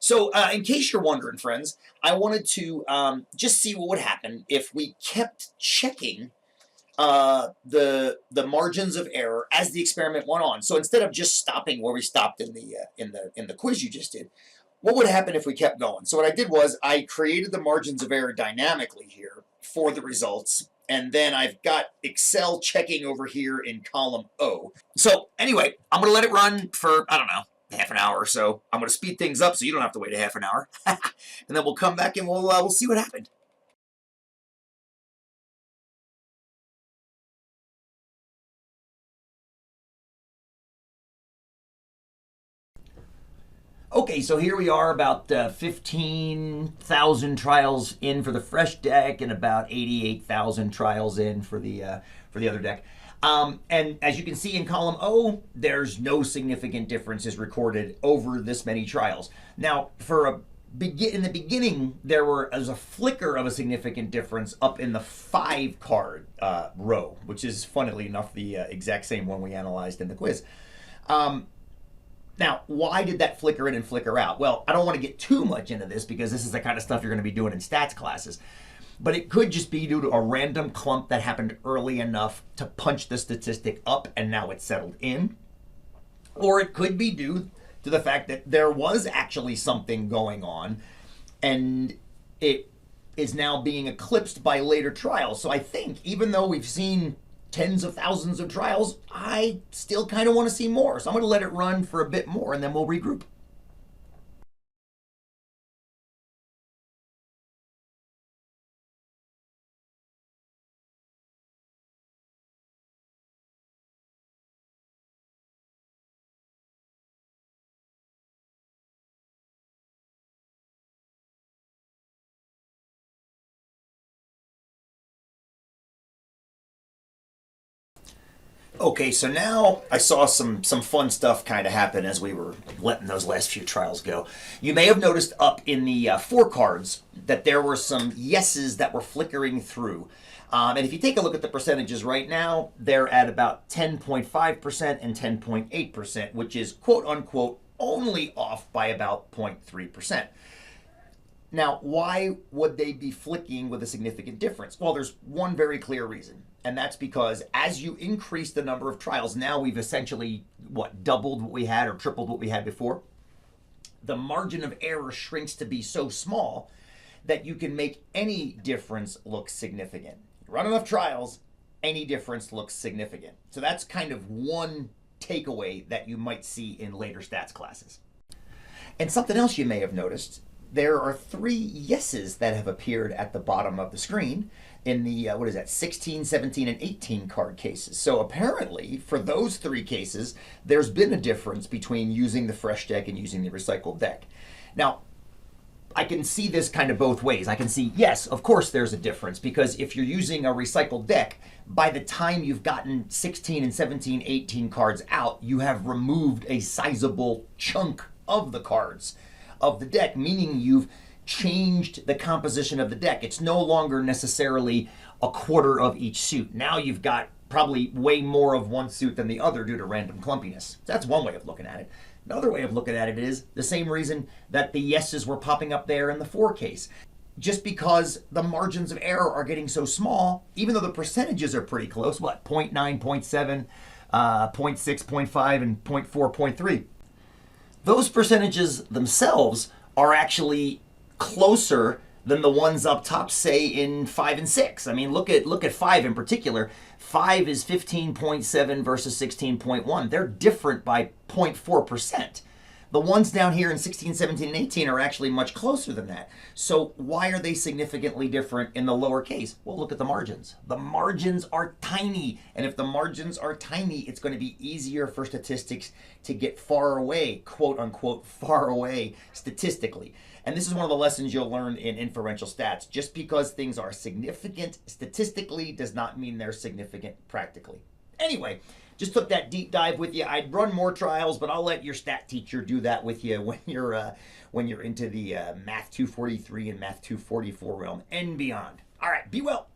So, in case you're wondering, friends, I wanted to just see what would happen if we kept checking the margins of error as the experiment went on. So instead of just stopping where we stopped in the quiz you just did, what would happen if we kept going? So what I did was I created the margins of error dynamically here for the results. And then I've got Excel checking over here in column O. So anyway, I'm going to let it run for, I don't know, half an hour or so. I'm going to speed things up so you don't have to wait a half an hour. And then we'll come back and we'll see what happened. Okay, so here we are about 15,000 trials in for the fresh deck and about 88,000 trials in for the other deck. And as you can see in column O, there's no significant differences recorded over this many trials. Now, in the beginning, there was a flicker of a significant difference up in the 5 card row, which is, funnily enough, the exact same one we analyzed in the quiz. Now, why did that flicker in and flicker out? Well, I don't want to get too much into this because this is the kind of stuff you're going to be doing in stats classes. But it could just be due to a random clump that happened early enough to punch the statistic up and now it's settled in. Or it could be due to the fact that there was actually something going on and it is now being eclipsed by later trials. So I think even though we've seen tens of thousands of trials, I still kind of want to see more. So I'm going to let it run for a bit more and then we'll regroup. Okay, so now I saw some fun stuff kind of happen as we were letting those last few trials go. You may have noticed up in the 4 cards that there were some yeses that were flickering through. And if you take a look at the percentages right now, they're at about 10.5% and 10.8%, which is quote unquote only off by about 0.3%. Now, why would they be flicking with a significant difference? Well, there's one very clear reason, and that's because as you increase the number of trials, now we've essentially, doubled what we had or tripled what we had before. The margin of error shrinks to be so small that you can make any difference look significant. You run enough trials, any difference looks significant. So that's kind of one takeaway that you might see in later stats classes. And something else you may have noticed, there are 3 yeses that have appeared at the bottom of the screen in the, 16, 17, and 18 card cases. So apparently, for those 3 cases, there's been a difference between using the fresh deck and using the recycled deck. Now, I can see this kind of both ways. I can see, yes, of course there's a difference, because if you're using a recycled deck, by the time you've gotten 16 and 17, 18 cards out, you have removed a sizable chunk of the cards of the deck, meaning you've changed the composition of the deck. It's no longer necessarily a quarter of each suit. Now you've got probably way more of one suit than the other due to random clumpiness. That's one way of looking at it. Another way of looking at it is the same reason that the yeses were popping up there in the 4 case. Just because the margins of error are getting so small, even though the percentages are pretty close, 0.9, 0.7, 0.6, 0.5, and 0.4, 0.3. Those percentages themselves are actually closer than the ones up top, say in 5 and 6. I mean, look at 5 in particular. 5 is 15.7 versus 16.1. They're different by 0.4%. The ones down here in 16, 17, and 18 are actually much closer than that. So why are they significantly different in the lower case? Well, look at the margins. The margins are tiny. And if the margins are tiny, it's going to be easier for statistics to get far away, quote unquote, far away statistically. And this is one of the lessons you'll learn in inferential stats. Just because things are significant statistically does not mean they're significant practically. Anyway, just took that deep dive with you. I'd run more trials, but I'll let your stat teacher do that with you when you're into the Math 243 and Math 244 realm and beyond. All right, be well.